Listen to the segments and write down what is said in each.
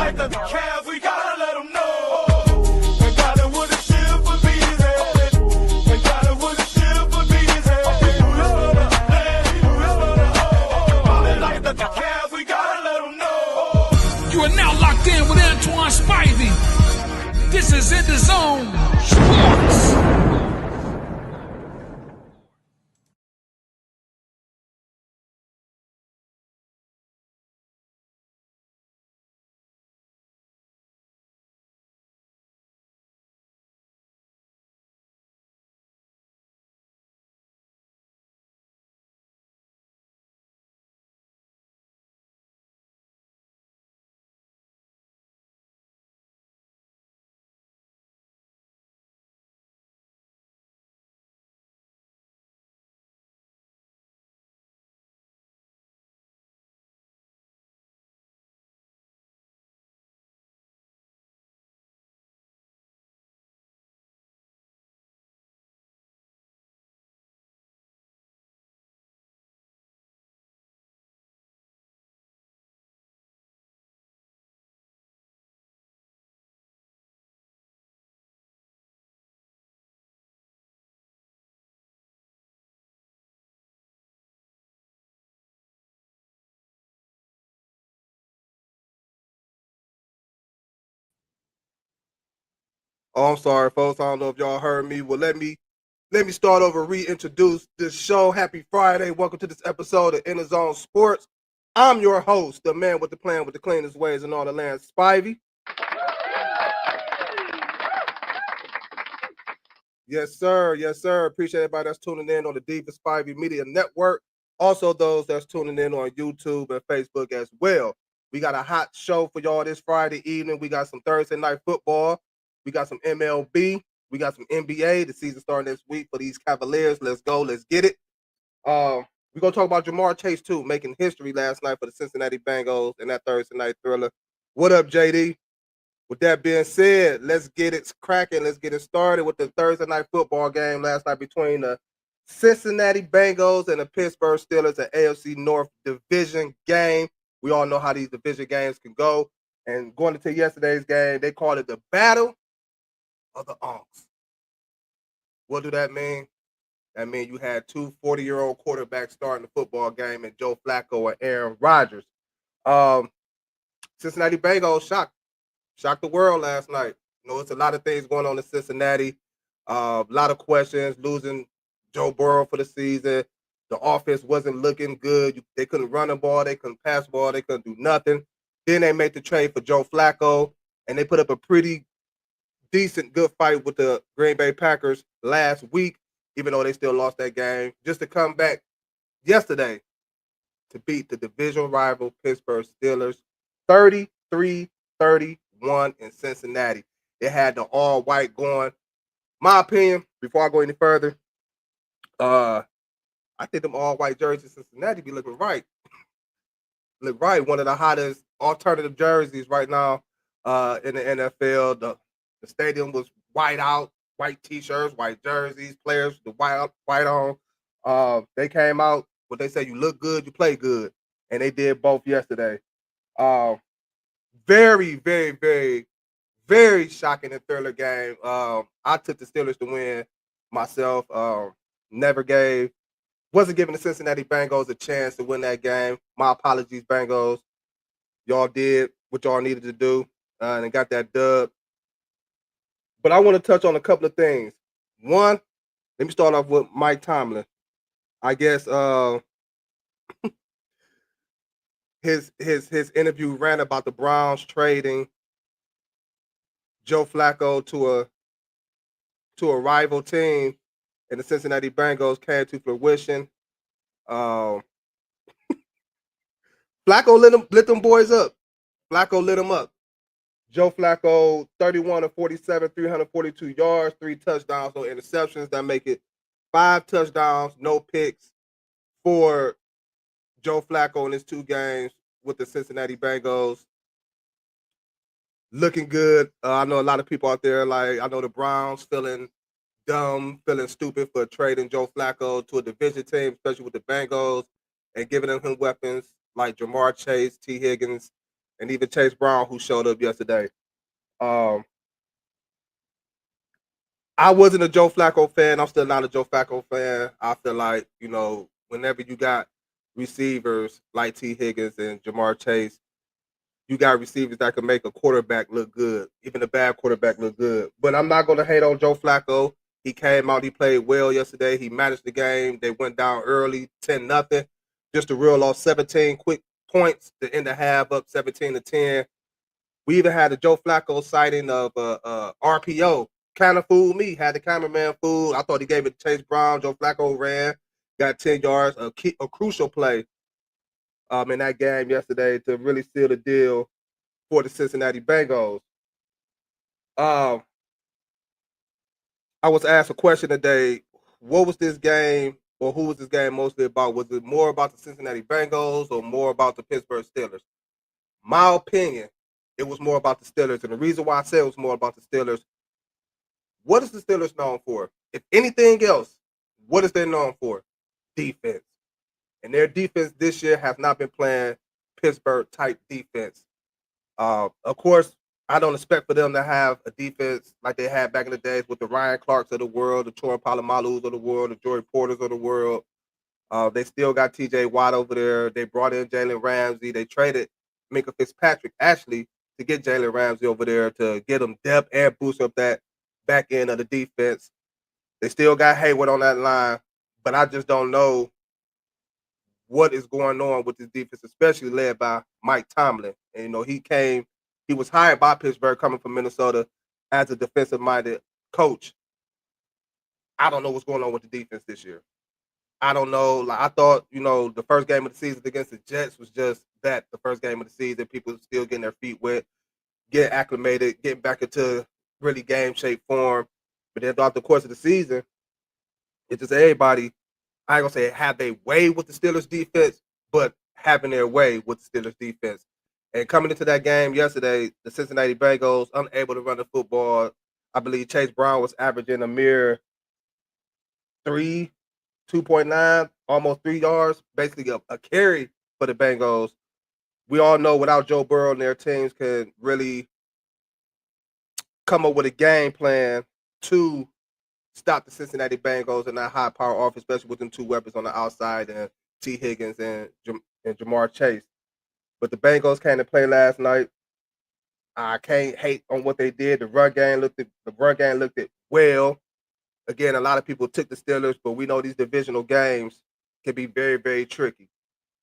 like the Cavs, we gotta let them know. They got it with a ship for bees. They got it with a ship for bees. Ballin' like the Cavs, we gotta let them know. You are now locked in with Antoine Spivey. This is EnDaZone Sports. Oh, I'm sorry, folks. I don't know if y'all heard me. Well, let me start over, reintroduce this show. Happy Friday. Welcome to this episode of EnDaZone Sports. I'm your host, the man with the plan with the cleanest ways in all the land, Spivey. Yes, sir. Yes, sir. Appreciate everybody that's tuning in on the Diva Spivey Media Network. Also, those that's tuning in on YouTube and Facebook as well. We got a hot show for y'all this Friday evening. We got some Thursday night football. We got some MLB. We got some NBA. The season starting this week for these Cavaliers. Let's go. Let's get it. We're going to talk about Jamar Chase, too, making history last night for the Cincinnati Bengals in that Thursday night thriller. What up, JD? With that being said, let's get it cracking. Let's get it started with the Thursday night football game last night between the Cincinnati Bengals and the Pittsburgh Steelers, an AFC North division game. We all know how these division games can go. And going into yesterday's game, they called it the Battle of the Onks. What do that mean? That means you had two 40-year-old quarterbacks starting the football game, and Joe Flacco and Aaron Rodgers. Cincinnati Bengals shocked the world last night. You know, it's a lot of things going on in Cincinnati. A lot of questions, losing Joe Burrow for the season. The offense wasn't looking good. They couldn't run the ball. They couldn't pass the ball. They couldn't do nothing. Then they made the trade for Joe Flacco, and they put up a pretty decent, good fight with the Green Bay Packers last week, even though they still lost that game, just to come back yesterday to beat the division rival Pittsburgh Steelers 33-31 in Cincinnati. They had the all-white going. My opinion, before I go any further, I think them all-white jerseys in Cincinnati be looking right. Look right. One of the hottest alternative jerseys right now in the NFL. The stadium was white out, white T-shirts, white jerseys, players the white on. They came out, what they say, you look good, you play good, and they did both yesterday. Very, very, very, very shocking and thriller game. I took the Steelers to win myself. Wasn't giving the Cincinnati Bengals a chance to win that game. My apologies, Bengals. Y'all did what y'all needed to do and got that dub. But I want to touch on a couple of things. One, let me start off with Mike Tomlin. I guess his interview ran about the Browns trading Joe Flacco to a rival team, and the Cincinnati Bengals came to fruition. Flacco lit them boys up. Flacco lit them up. Joe Flacco, 31 of 47, 342 yards, 3 touchdowns, no interceptions. That make it 5 touchdowns, no picks for Joe Flacco in his 2 games with the Cincinnati Bengals. Looking good. I know a lot of people out there, I know the Browns feeling dumb, feeling stupid for trading Joe Flacco to a division team, especially with the Bengals, and giving him weapons like Jamar Chase, T. Higgins, and even Chase Brown, who showed up yesterday. Um, I wasn't a Joe Flacco fan. I'm still not a Joe Flacco fan. I feel like, whenever you got receivers like T. Higgins and Jamar Chase, you got receivers that can make a quarterback look good, even a bad quarterback look good. But I'm not going to hate on Joe Flacco. He came out, he played well yesterday. He managed the game. They went down early, 10-0, just to reel off 17 quick points to end the half up 17-10. We even had a Joe Flacco sighting of RPO. Kind of fooled me. Had the cameraman fooled. I thought he gave it to Chase Brown. Joe Flacco ran, got 10 yards, a crucial play in that game yesterday to really seal the deal for the Cincinnati Bengals. I was asked a question today. What was this game, or who was this game mostly about? Was it more about the Cincinnati Bengals or more about the Pittsburgh Steelers? My opinion, it was more about the Steelers. And the reason why I said it was more about the Steelers, what is the Steelers known for? If anything else, what is they known for? Defense. And their defense this year has not been playing Pittsburgh-type defense. Of course, I don't expect for them to have a defense like they had back in the days with the Ryan Clarks of the world, the Troy Palomalus of the world, the Joey Porters of the world. They still got T.J. Watt over there. They brought in Jalen Ramsey. They traded Minka Fitzpatrick, actually, to get Jalen Ramsey over there to get them depth and boost up that back end of the defense. They still got Hayward on that line, but I just don't know what is going on with this defense, especially led by Mike Tomlin. And, he was hired by Pittsburgh coming from Minnesota as a defensive-minded coach. I don't know what's going on with the defense this year. I don't know. Like, I thought, the first game of the season against the Jets was just that, the first game of the season. People still getting their feet wet, getting acclimated, getting back into really game shape form. But then throughout the course of the season, it's just everybody, I ain't going to say have their way with the Steelers defense, but having their way with the Steelers defense. And coming into that game yesterday, the Cincinnati Bengals unable to run the football. I believe Chase Brown was averaging a mere 2.9, almost 3 yards, basically a carry for the Bengals. We all know without Joe Burrow and their teams can really come up with a game plan to stop the Cincinnati Bengals and that high-power offense, especially with them two weapons on the outside and T. Higgins and Jamar Chase. But the Bengals came to play last night. I can't hate on what they did. The run game looked at well. Again, a lot of people took the Steelers, but we know these divisional games can be very, very tricky.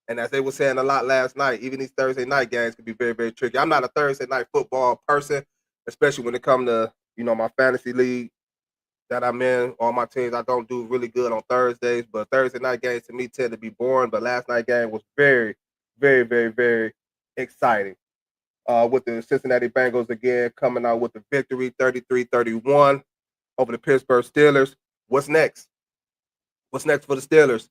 And as they were saying a lot last night, even these Thursday night games can be very, very tricky. I'm not a Thursday night football person, especially when it comes to, my fantasy league that I'm in. All my teams, I don't do really good on Thursdays, but Thursday night games to me tend to be boring. But last night game was very, very, very, very exciting. With the Cincinnati Bengals again coming out with the victory, 33-31 over the Pittsburgh Steelers. What's next? What's next for the Steelers?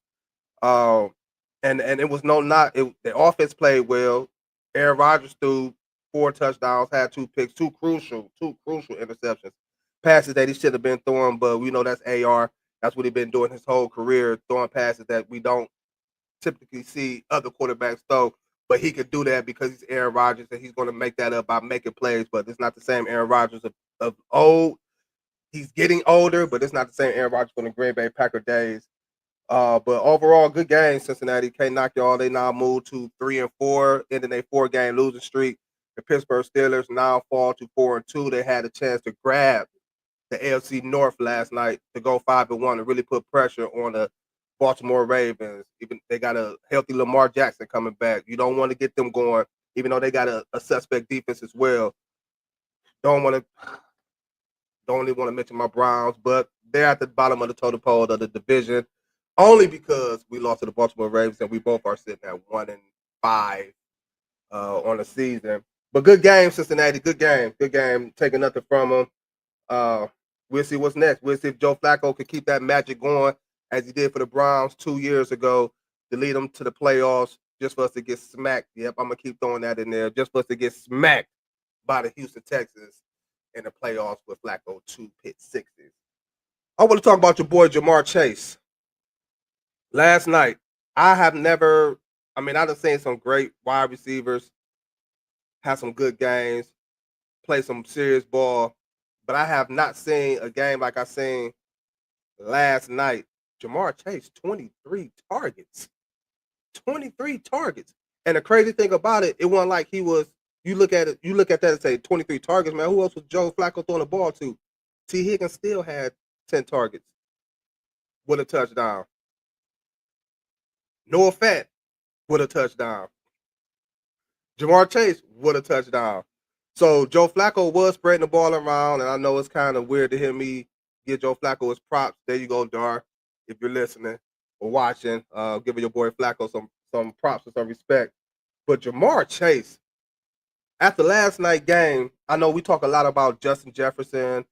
And it was the offense played well. Aaron Rodgers threw 4 touchdowns, had 2 picks, two crucial interceptions. Passes that he should have been throwing, but we know that's AR. That's what he's been doing his whole career, throwing passes that we don't typically see other quarterbacks throw. But he could do that because he's Aaron Rodgers, and he's going to make that up by making plays. But it's not the same Aaron Rodgers of old. He's getting older, but it's not the same Aaron Rodgers from the Green Bay Packer days. But overall, good game. Cincinnati can't knock y'all. They now move to 3-4, ending a 4-game losing streak. The Pittsburgh Steelers now fall to 4-2. They had a chance to grab the ALC North last night to go 5-1 and really put pressure on the Baltimore Ravens. Even they got a healthy Lamar Jackson coming back. You don't want to get them going, even though they got a suspect defense as well. Don't even want to mention my Browns, but they're at the bottom of the totem pole of the division, only because we lost to the Baltimore Ravens and we both are sitting at 1-5 on the season. But good game, Cincinnati. Good game. Taking nothing from them. We'll see what's next. We'll see if Joe Flacco can keep that magic going as he did for the Browns 2 years ago to lead them to the playoffs, just for us to get smacked. Yep, I'm going to keep throwing that in there. Just for us to get smacked by the Houston Texans in the playoffs with Flacco 2 pick sixes. I want to talk about your boy Jamar Chase. Last night, I've seen some great wide receivers had some good games, played some serious ball, but I have not seen a game like I seen last night. Jamar Chase, 23 targets. 23 targets. And the crazy thing about it, it wasn't like he was, you look at that and say 23 targets, man. Who else was Joe Flacco throwing the ball to? T. Higgins still had 10 targets with a touchdown. Noah Fant with a touchdown. Jamar Chase with a touchdown. So Joe Flacco was spreading the ball around, and I know it's kind of weird to hear me give Joe Flacco his props. There you go, Dar. If you're listening or watching, giving your boy Flacco some props and some respect. But Jamar Chase, after last night's game, I know we talk a lot about Justin Jefferson,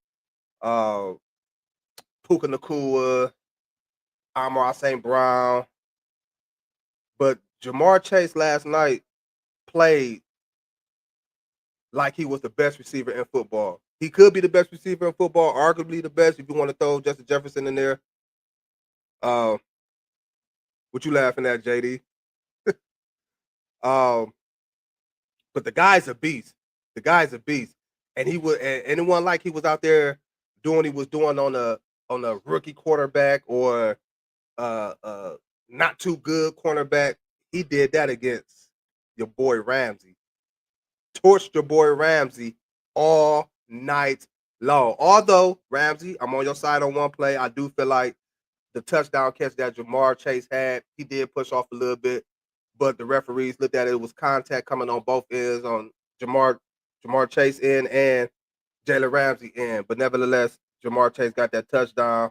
Puka Nacua, Amon St. Brown, but Jamar Chase last night played like he was the best receiver in football. He could be the best receiver in football, arguably the best if you want to throw Justin Jefferson in there. What you laughing at, JD? But the guy's a beast. The guy's a beast, and he was. And anyone like he was out there doing what he was doing on a rookie quarterback or not too good cornerback. He did that against your boy Ramsey. Torched your boy Ramsey all night long. Although Ramsey, I'm on your side on one play. I do feel like the touchdown catch that Jamar Chase had, he did push off a little bit, but the referees looked at it. It was contact coming on both ends on Jamar Chase end and Jalen Ramsey end. But nevertheless, Jamar Chase got that touchdown.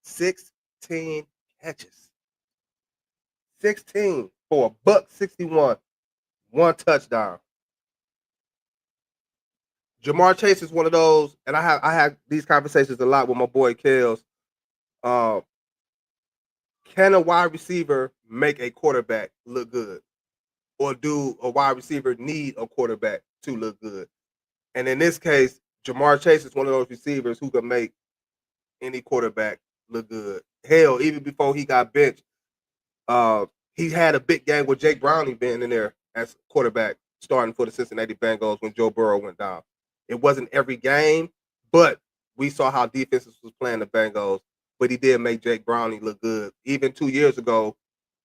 16 catches. 16 for $161. One touchdown. Jamar Chase is one of those, and I have these conversations a lot with my boy Kels. Can a wide receiver make a quarterback look good? Or do a wide receiver need a quarterback to look good? And in this case, Jamar Chase is one of those receivers who can make any quarterback look good. Hell, even before he got benched, he had a big game with Jake Browning being in there as quarterback, starting for the Cincinnati Bengals when Joe Burrow went down. It wasn't every game, but we saw how defenses was playing the Bengals. But he did make Jake Browning look good. Even 2 years ago,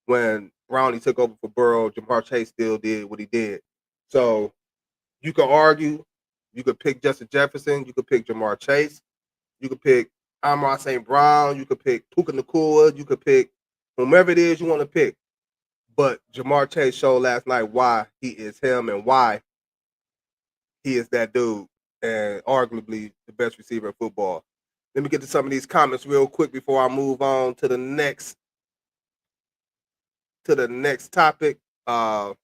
when Browning took over for Burrow, Jamar Chase still did what he did. So you could argue, you could pick Justin Jefferson, you could pick Jamar Chase, you could pick Amon St. Brown, you could pick Puka Nacua, you could pick whomever it is you want to pick. But Jamar Chase showed last night why he is him and why he is that dude and arguably the best receiver in football. Let me get to some of these comments real quick before I move on to the next topic. Who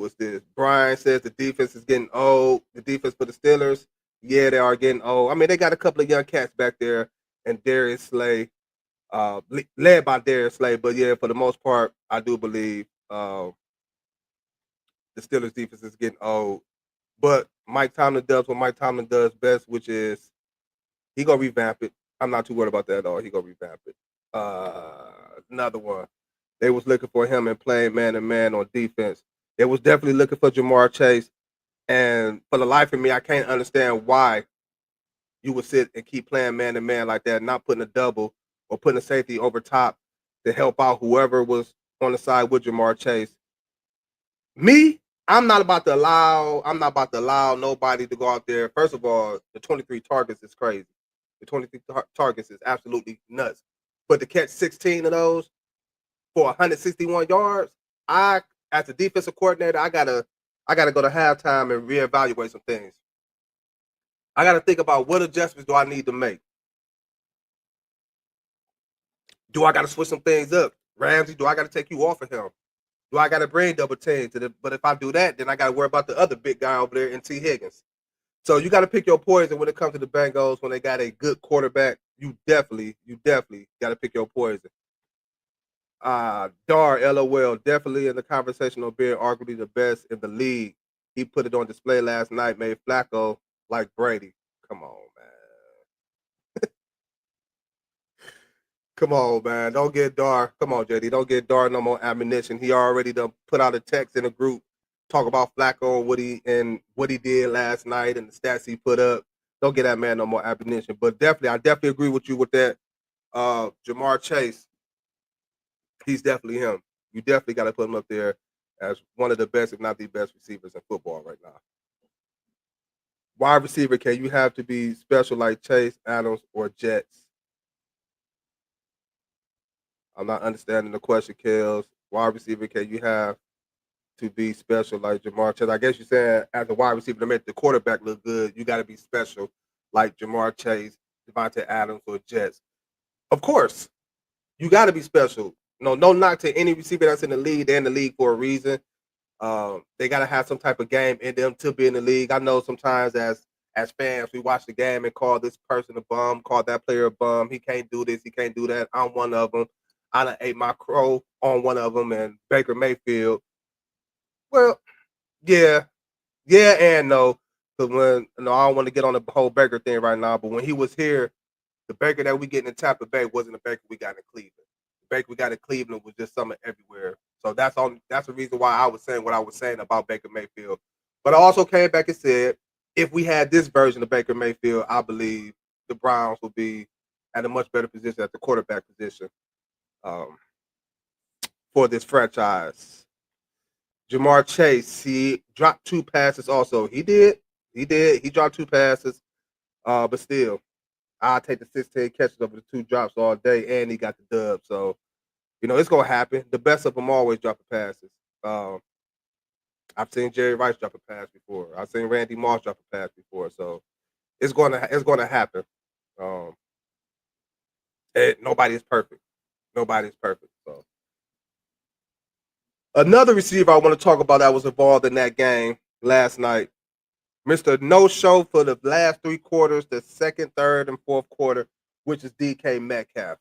is this? Brian says the defense is getting old. The defense for the Steelers, yeah, they are getting old. I mean, they got a couple of young cats back there, and Darius Slay, led by Darius Slay. But yeah, for the most part, I do believe the Steelers defense is getting old. But Mike Tomlin does what Mike Tomlin does best, which is he gonna revamp it. I'm not too worried about that at all. He gonna revamp it. Another one. They was looking for him and playing man to man on defense. They was definitely looking for Jamar Chase. And for the life of me, I can't understand why you would sit and keep playing man to man like that, not putting a double or putting a safety over top to help out whoever was on the side with Jamar Chase. Me, I'm not about to allow nobody to go out there. First of all, the 23 targets is crazy. The 23 targets is absolutely nuts. But to catch 16 of those for 161 yards, as a defensive coordinator, I gotta go to halftime and reevaluate some things. I gotta think about what adjustments do I need to make. Do I gotta switch some things up? Ramsey, do I gotta take you off of him? Do I gotta bring double team to the? But if I do that, then I gotta worry about the other big guy over there in T. Higgins. So you got to pick your poison when it comes to the Bengals. When they got a good quarterback, you definitely got to pick your poison. Dar, LOL, definitely in the conversation of being arguably the best in the league. He put it on display last night, made Flacco like Brady. Come on, man. Come on, man. Don't get Dar. Come on, JD. Don't get Dar no more ammunition. He already done put out a text in a group talk about Flacco and what he did last night and the stats he put up. Don't get that man no more ammunition. But I definitely agree with you with that. Jamar Chase, he's definitely him. You definitely got to put him up there as one of the best, if not the best, receivers in football right now. Wide receiver, can you have to be special like Chase, Adams, or Jets? I'm not understanding the question, Kels. Wide receiver, can you have to be special like Jamar Chase? I guess you're saying as a wide receiver to make the quarterback look good, you got to be special like Jamar Chase, Devontae Adams, or Jets. Of course, you got to be special. No knock to any receiver that's in the league. They're in the league for a reason. They got to have some type of game in them to be in the league. I know sometimes as fans, we watch the game and call this person a bum, call that player a bum. He can't do this. He can't do that. I'm one of them. I done ate my crow on one of them, and Baker Mayfield. Well, yeah, and no. Because I don't want to get on the whole Baker thing right now, but when he was here, the Baker that we get in Tampa Bay wasn't the Baker we got in Cleveland. The Baker we got in Cleveland was just something everywhere. So that's the reason why I was saying what I was saying about Baker Mayfield. But I also came back and said, if we had this version of Baker Mayfield, I believe the Browns would be at a much better position at the quarterback position for this franchise. Jamar Chase, he dropped 2 passes also. He did. He dropped 2 passes. But still, I'll take the 16 catches over the 2 drops all day, and he got the dub. So, it's going to happen. The best of them always dropping passes. I've seen Jerry Rice drop a pass before. I've seen Randy Moss drop a pass before. So, it's going to happen. Nobody is perfect. Nobody's perfect. So, another receiver I want to talk about that was involved in that game last night, Mr. No-show for the last 3 quarters, the second, third, and fourth quarter, which is DK Metcalf.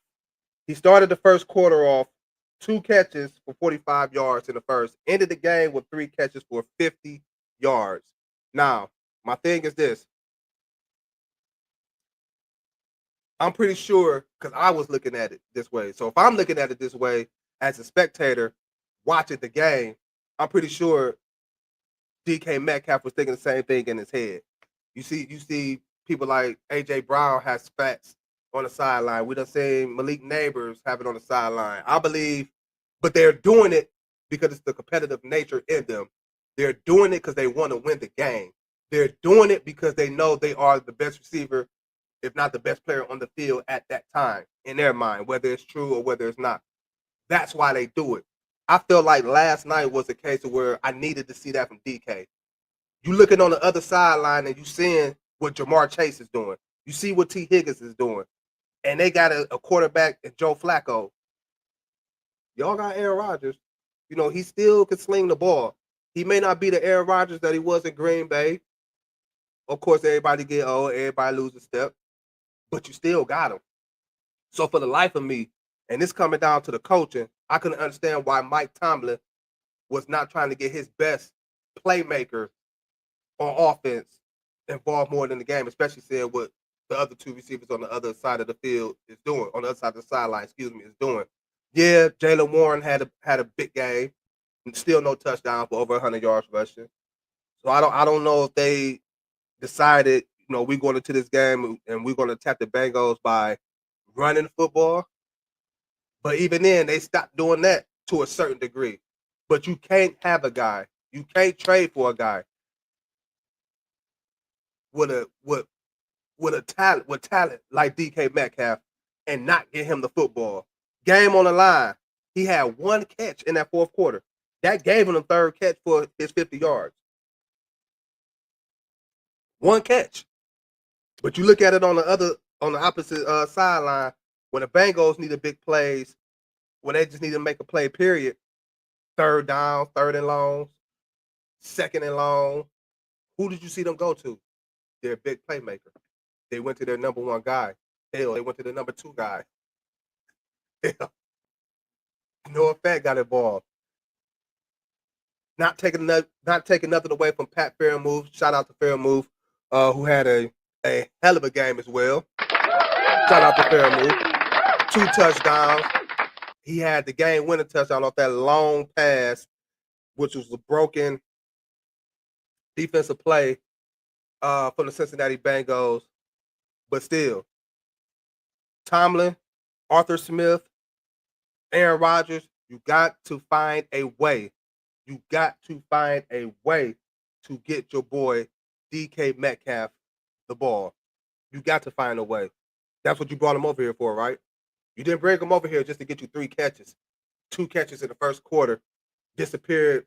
He started the first quarter off 2 catches for 45 yards in the first, ended the game with 3 catches for 50 yards. Now, my thing is this. I'm pretty sure, because I was looking at it this way. So if I'm looking at it this way as a spectator watching the game, I'm pretty sure DK Metcalf was thinking the same thing in his head. You see people like AJ Brown has spats on the sideline. We done seen Malik Neighbors have it on the sideline. I believe, but they're doing it because it's the competitive nature in them. They're doing it because they want to win the game. They're doing it because they know they are the best receiver, if not the best player on the field at that time, in their mind, whether it's true or whether it's not. That's why they do it. I feel like last night was a case of where I needed to see that from DK. You looking on the other sideline and you seeing what Jamar Chase is doing. You see what T. Higgins is doing. And they got a quarterback in Joe Flacco. Y'all got Aaron Rodgers. He still can sling the ball. He may not be the Aaron Rodgers that he was in Green Bay. Of course, everybody get old. Everybody lose a step. But you still got him. So for the life of me, and this coming down to the coaching, I couldn't understand why Mike Tomlin was not trying to get his best playmaker on offense involved more in the game, especially seeing what the other 2 receivers on the other side of the field is doing, on the other side of the sideline, is doing. Yeah, Jaylen Warren had a big game, and still no touchdown for over 100 yards rushing. So I don't know if they decided, we're going into this game and we're going to attack the Bengals by running football. But even then, they stopped doing that to a certain degree. But you can't have a guy. You can't trade for a guy with talent like DK Metcalf and not get him the football. Game on the line. He had 1 catch in that fourth quarter. That gave him the 3rd catch for his 50 yards. 1 catch. But you look at it on the opposite sideline, when the Bengals needed big plays, when they just need to make a play, period. 3rd down, 3rd and long, 2nd and long. Who did you see them go to? Their big playmaker. They went to their number 1 guy. Hell, they went to the number 2 guy. Hell. Noah Fant got involved. Not taking nothing away from Pat Fairmouth. Shout out to Fairmouth, who had a hell of a game as well. Shout out to Fairmouth. 2 touchdowns. He had the game-winning touchdown off that long pass, which was a broken defensive play from the Cincinnati Bengals, but still, Tomlin, Arthur Smith, Aaron Rodgers, you got to find a way. You got to find a way to get your boy DK Metcalf the ball. You got to find a way. That's what you brought him over here for, right? You didn't bring him over here just to get you 3 catches. 2 catches in the first quarter, disappeared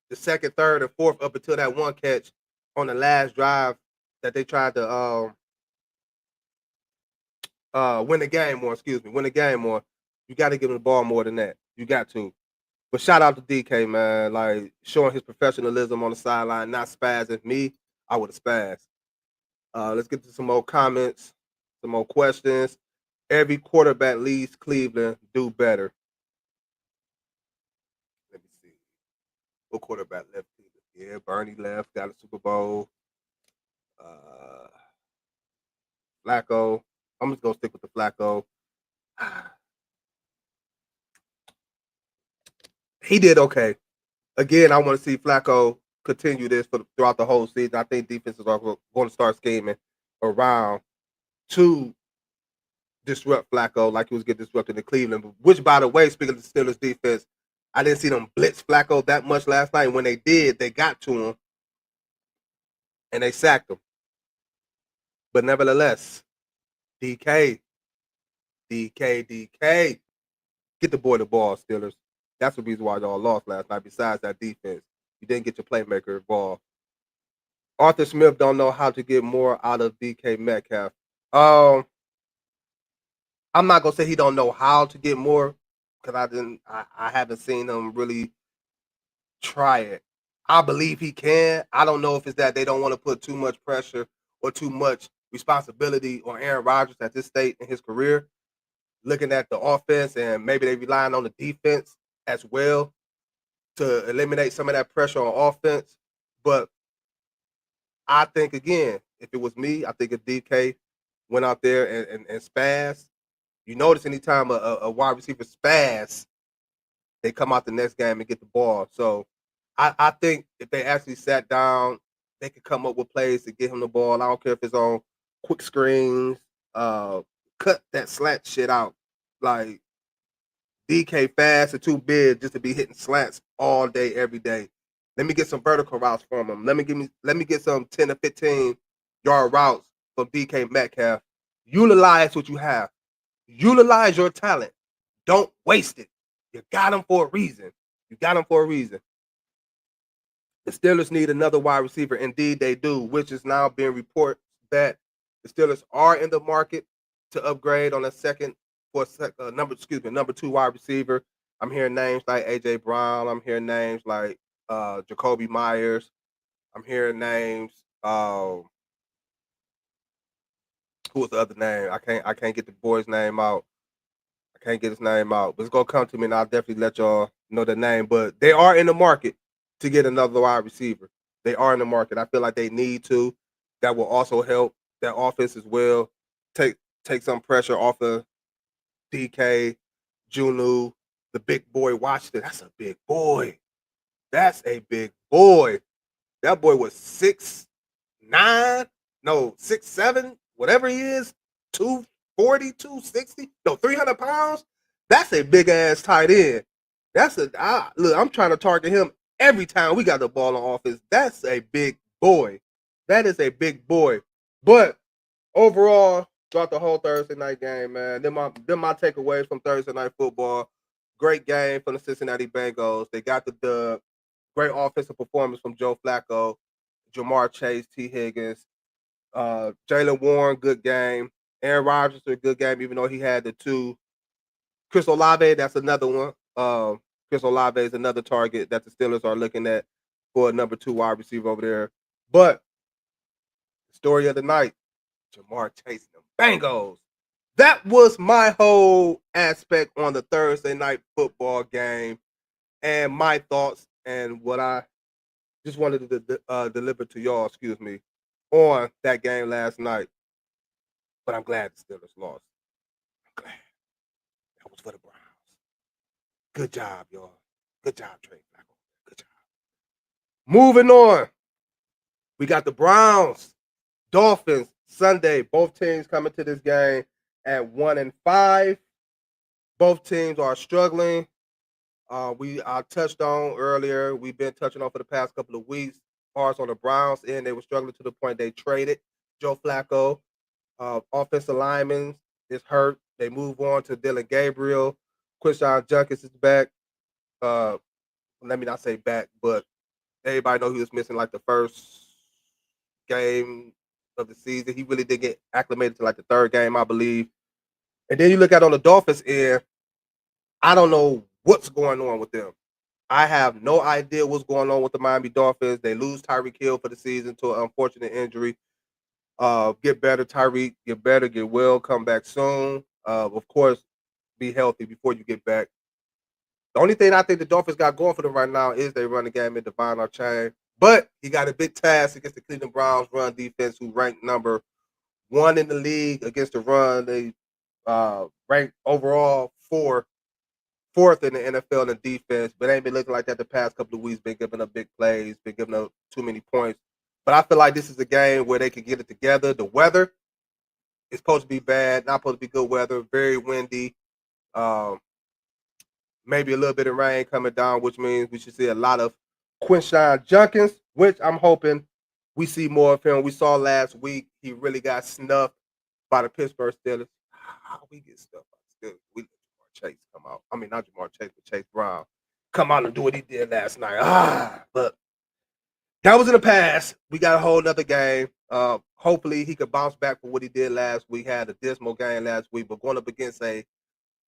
the second, third, and fourth up until that 1 catch on the last drive that they tried to win the game more. Win the game more. You got to give him the ball more than that. You got to. But shout out to DK, man. Like, showing his professionalism on the sideline, not spazzing. Me, I would have spazzed. Let's get to some more comments, some more questions. Every quarterback leaves Cleveland do better. Let me see. What quarterback left Cleveland? Yeah, Bernie left, got a Super Bowl. Flacco. I'm just going to stick with the Flacco. He did okay. Again, I want to see Flacco continue this throughout the whole season. I think defenses are going to start scheming around to disrupt Flacco like he was getting disrupted in Cleveland. Which, by the way, speaking of the Steelers defense, I didn't see them blitz Flacco that much last night. When they did, they got to him and they sacked him. But nevertheless, DK, get the boy the ball, Steelers. That's the reason why y'all lost last night. Besides that defense, you didn't get your playmaker involved. Arthur Smith don't know how to get more out of DK Metcalf. I'm not gonna say he don't know how to get more because I haven't seen him really try it. I believe he can. I don't know if it's that they don't want to put too much pressure or too much responsibility on Aaron Rodgers at this state in his career, looking at the offense, and maybe they relying on the defense as well to eliminate some of that pressure on offense. But I think, again, if it was me, I think if DK went out there and spaz, you notice anytime a wide receiver spaz, they come out the next game and get the ball. So I think if they actually sat down, they could come up with plays to get him the ball. I don't care if it's on quick screens, cut that slant shit out. Like, DK fast and too big just to be hitting slants all day, every day. Let me get some vertical routes from him. Let me get some 10 to 15 yard routes from DK Metcalf. Utilize what you have. Utilize your talent. Don't waste it. You got him for a reason. The Steelers need another wide receiver. Indeed, they do, which is now being reported that the Steelers are in the market to upgrade on a number 2 wide receiver. I'm hearing names like AJ Brown. I'm hearing names like Jacoby Myers. I'm hearing names. Who was the other name? I can't get the boy's name out. I can't get his name out. But it's gonna come to me, and I'll definitely let y'all know the name. But they are in the market to get another wide receiver. They are in the market. I feel like they need to. That will also help that offense as well. Take some pressure off of DK, Junu, the big boy Washington. That's a big boy. That's a big boy. That boy was 6'9", no, 6'7", whatever he is, 240, 260, no, 300 pounds. That's a big ass tight end. Look, I'm trying to target him every time we got the ball on offense. That's a big boy. That is a big boy. But overall, throughout the whole Thursday night game, man, them my takeaways from Thursday night football. Great game from the Cincinnati Bengals. They got the dub. Great offensive performance from Joe Flacco, Jamar Chase, T. Higgins, Jalen Warren, good game. Aaron Rodgers, a good game, even though he had the 2. Chris Olave, that's another one. Chris Olave is another target that the Steelers are looking at for a number 2 wide receiver over there. But the story of the night, Jamar Chase and the Bengals. That was my whole aspect on the Thursday night football game and my thoughts and what I just wanted to deliver to y'all, on that game last night. But I'm glad the Steelers lost. I'm glad. That was for the Browns. Good job, y'all. Good job, Trey Flacco. Good job. Moving on. We got the Browns, Dolphins, Sunday. Both teams coming to this game at 1-5. Both teams are struggling. I touched on earlier. We've been touching on for the past couple of weeks. As far as on the Browns end, they were struggling to the point they traded Joe Flacco. Offensive lineman is hurt. They move on to Dylan Gabriel. Quinshon Judkins is back. Let me not say back, but everybody know he was missing like the first game of the season. He really did get acclimated to like the third game, I believe. And then you look at on the Dolphins end, I don't know what's going on with them. I have no idea what's going on with the Miami Dolphins. They lose Tyreek Hill for the season to an unfortunate injury. Get better, Tyreek. Get better, get well, come back soon. Of course, be healthy before you get back. The only thing I think the Dolphins got going for them right now is they run the game at Devon Achane. But he got a big task against the Cleveland Browns run defense, who ranked number 1 in the league against the run. They ranked overall fourth in the NFL in defense, but ain't been looking like that the past couple of weeks. Been giving up big plays, been giving up too many points. But I feel like this is a game where they can get it together. The weather is supposed to be bad, not supposed to be good weather, very windy. Maybe a little bit of rain coming down, which means we should see a lot of Quinshon Judkins, which I'm hoping we see more of him. We saw last week he really got snuffed by the Pittsburgh Steelers. How we get snuffed by the Steelers? We let Jamar Chase come out. I mean, not Jamar Chase, but Chase Brown come out and do what he did last night. But that was in the past. We got a whole nother game. Hopefully he could bounce back from what he did last week. Had a dismal game last week, but going up against a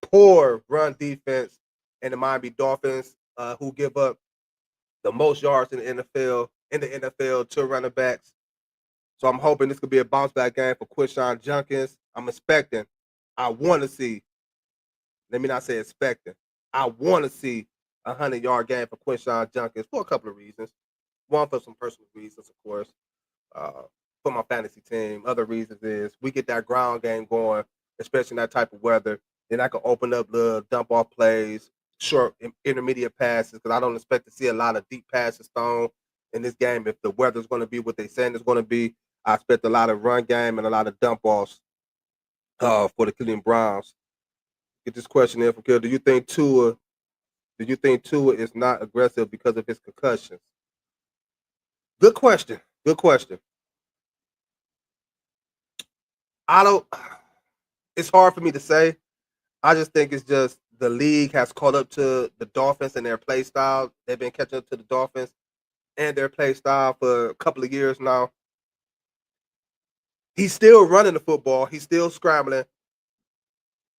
poor run defense and the Miami Dolphins, who give up the most yards in the NFL to running backs. So I'm hoping this could be a bounce back game for Quinshon Judkins. I want to see, let me not say expecting, I want to see a 100-yard game for Quinshon Judkins for a couple of reasons. One, for some personal reasons, of course, for my fantasy team. Other reasons is we get that ground game going, especially in that type of weather. Then I can open up the dump off plays, short, intermediate passes, because I don't expect to see a lot of deep passes thrown in this game. If the weather's going to be what they're saying it's going to be, I expect a lot of run game and a lot of dump offs for the Cleveland Browns. Get this question in from Kill. Do you think Tua is not aggressive because of his concussions? Good question. Good question. It's hard for me to say. I just think it's just the league has caught up to the Dolphins and their play style. They've been catching up to the Dolphins and their play style for a couple of years now. He's still running the football. He's still scrambling,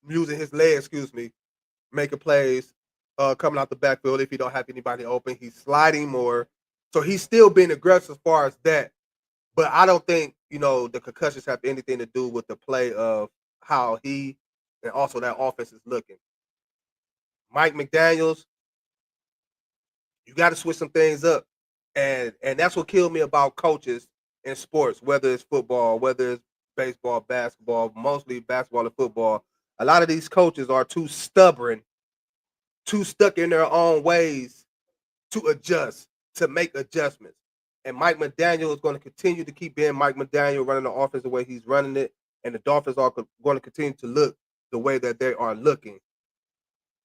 using his legs, making plays, coming out the backfield if he don't have anybody open. He's sliding more. So he's still being aggressive as far as that. But I don't think, the concussions have anything to do with the play of how he and also that offense is looking. Mike McDaniels, you got to switch some things up. And that's what killed me about coaches in sports, whether it's football, whether it's baseball, basketball, mostly basketball and football. A lot of these coaches are too stubborn, too stuck in their own ways to adjust, to make adjustments. And Mike McDaniel is going to continue to keep being Mike McDaniel, running the offense the way he's running it. And the Dolphins are going to continue to look the way that they are looking.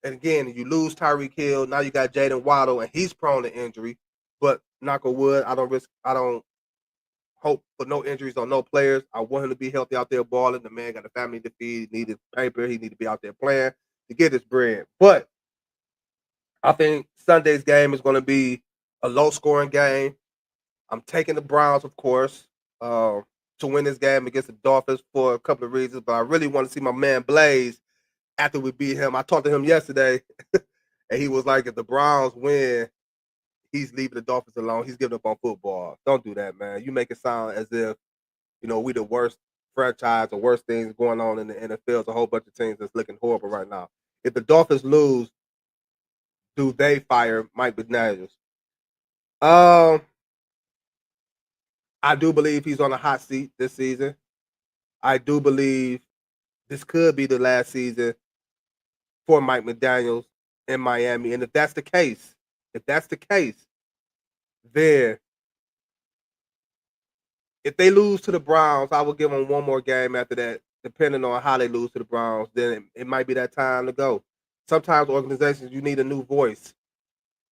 And again, you lose Tyreek Hill. Now you got Jaden Waddle, and he's prone to injury. But knock on wood, I don't hope for no injuries on no players. I want him to be healthy out there balling. The man got a family to feed. He needed paper. He need to be out there playing to get his bread. But I think Sunday's game is going to be a low-scoring game. I'm taking the Browns, of course, to win this game against the Dolphins for a couple of reasons. But I really want to see my man Blaze after we beat him. I talked to him yesterday, and he was like, if the Browns win, he's leaving the Dolphins alone. He's giving up on football. Don't do that, man. You make it sound as if, we the worst franchise or worst things going on in the NFL. There's a whole bunch of teams that's looking horrible right now. If the Dolphins lose, do they fire Mike McDaniels? I do believe he's on a hot seat this season. I do believe this could be the last season for Mike McDaniels in Miami. And if that's the case, then if they lose to the Browns, I will give them one more game after that, depending on how they lose to the Browns. Then it might be that time to go. Sometimes organizations, you need a new voice.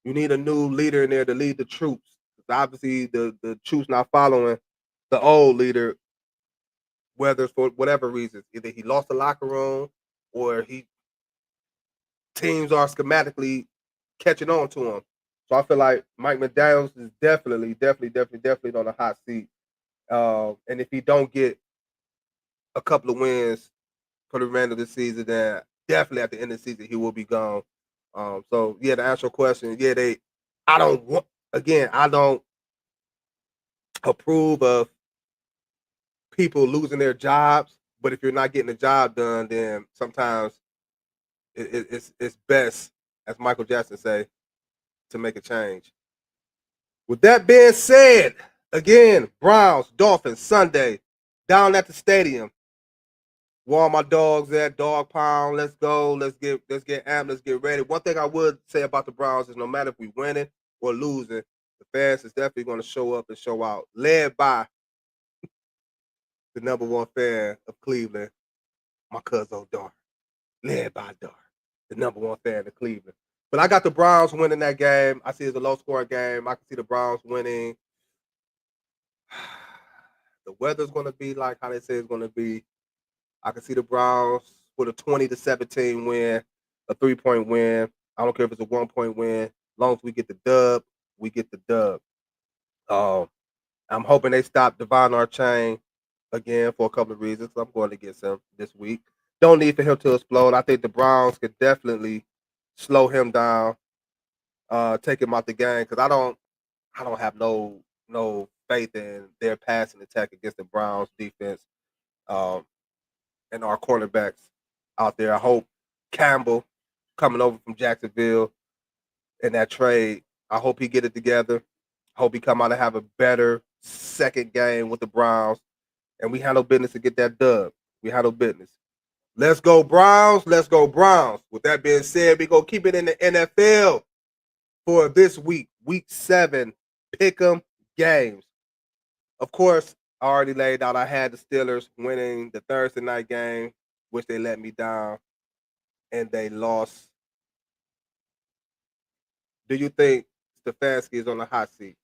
You need a new leader in there to lead the troops. Obviously, the troops not following the old leader, whether it's for whatever reasons. Either he lost the locker room or teams are schematically catching on to him. So I feel like Mike McDaniels is definitely on the hot seat. And if he don't get a couple of wins for the remainder of the season, then definitely at the end of the season he will be gone. So yeah, to answer your question, yeah, I don't approve of people losing their jobs, but if you're not getting the job done, then sometimes it's best, as Michael Jackson say, to make a change. With that being said, again, Browns, Dolphins, Sunday, down at the stadium. Where all my dogs at, dog pound. Let's go. Let's get amped. Let's get ready. One thing I would say about the Browns is no matter if we winning or losing, the fans is definitely going to show up and show out. Led by the number one fan of Cleveland, my cousin Dar. Led by Dar, the number one fan of Cleveland. But I got the Browns winning that game. I see it's a low scoring game. I can see the Browns winning. The weather's going to be like how they say it's going to be. I can see the Browns with a 20-17 win, a 3-point win. I don't care if it's a 1-point win. As long as we get the dub, we get the dub. I'm hoping they stop Devon Archain again for a couple of reasons. I'm going to get some this week. Don't need for him to explode. I think the Browns could definitely slow him down, take him out the game because I don't have no faith in their passing attack against the Browns defense. And our cornerbacks out there. I hope Campbell coming over from Jacksonville in that trade, I hope he get it together. I hope he come out and have a better second game with the Browns. And we handle business to get that dub. We handle business. Let's go Browns. Let's go Browns. With that being said, we going to keep it in the NFL for this week. Week 7 pick'em games. Of course, I already laid out I had the Steelers winning the Thursday night game, which they let me down, and they lost. Do you think Stefanski is on the hot seat?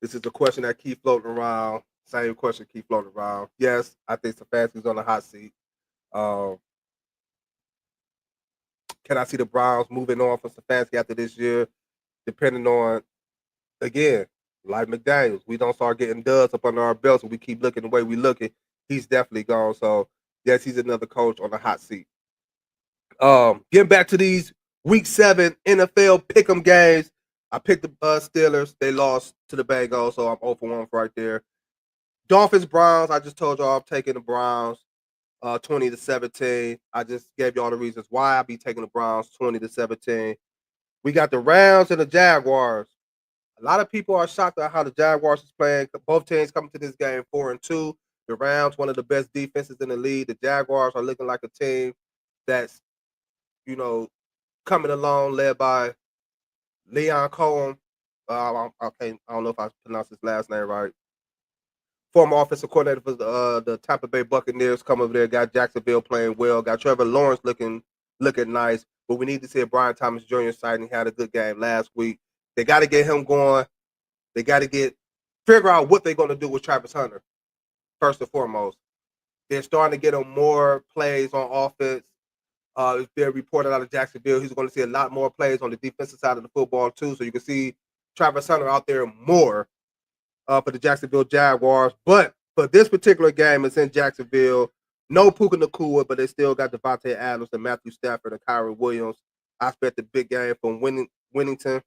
This is the question that keep floating around. Same question keep floating around. Yes, I think Stefanski's on the hot seat. Can I see the Browns moving on from Stefanski after this year? Depending on, again, like McDaniels, we don't start getting dubs up under our belts and we keep looking the way we looking. He's definitely gone. So, yes, he's another coach on the hot seat. Getting back to these Week 7 NFL pick'em games, I picked the Steelers. They lost to the Bengals, so I'm 0 for 1 right there. Dolphins, Browns, I just told y'all I'm taking the Browns 20-17. I just gave y'all the reasons why I be taking the Browns 20-17. We got the Rams and the Jaguars. A lot of people are shocked at how the Jaguars is playing. Both teams coming to this game 4-2. The Rams, one of the best defenses in the league. The Jaguars are looking like a team that's, coming along, led by Leon Cohen. I don't know if I pronounced his last name right. Former offensive coordinator for the Tampa Bay Buccaneers come over there. Got Jacksonville playing well. Got Trevor Lawrence looking nice. But we need to see Brian Thomas Jr. side. He had a good game last week. They got to get him going. They got to figure out what they're going to do with Travis Hunter. First and foremost, they're starting to get him more plays on offense. It's been reported out of Jacksonville. He's going to see a lot more plays on the defensive side of the football too. So you can see Travis Hunter out there more for the Jacksonville Jaguars. But for this particular game, it's in Jacksonville. No Puka Nacua, but they still got Devontae Adams and Matthew Stafford and Kyron Williams. I expect the big game from Winnington.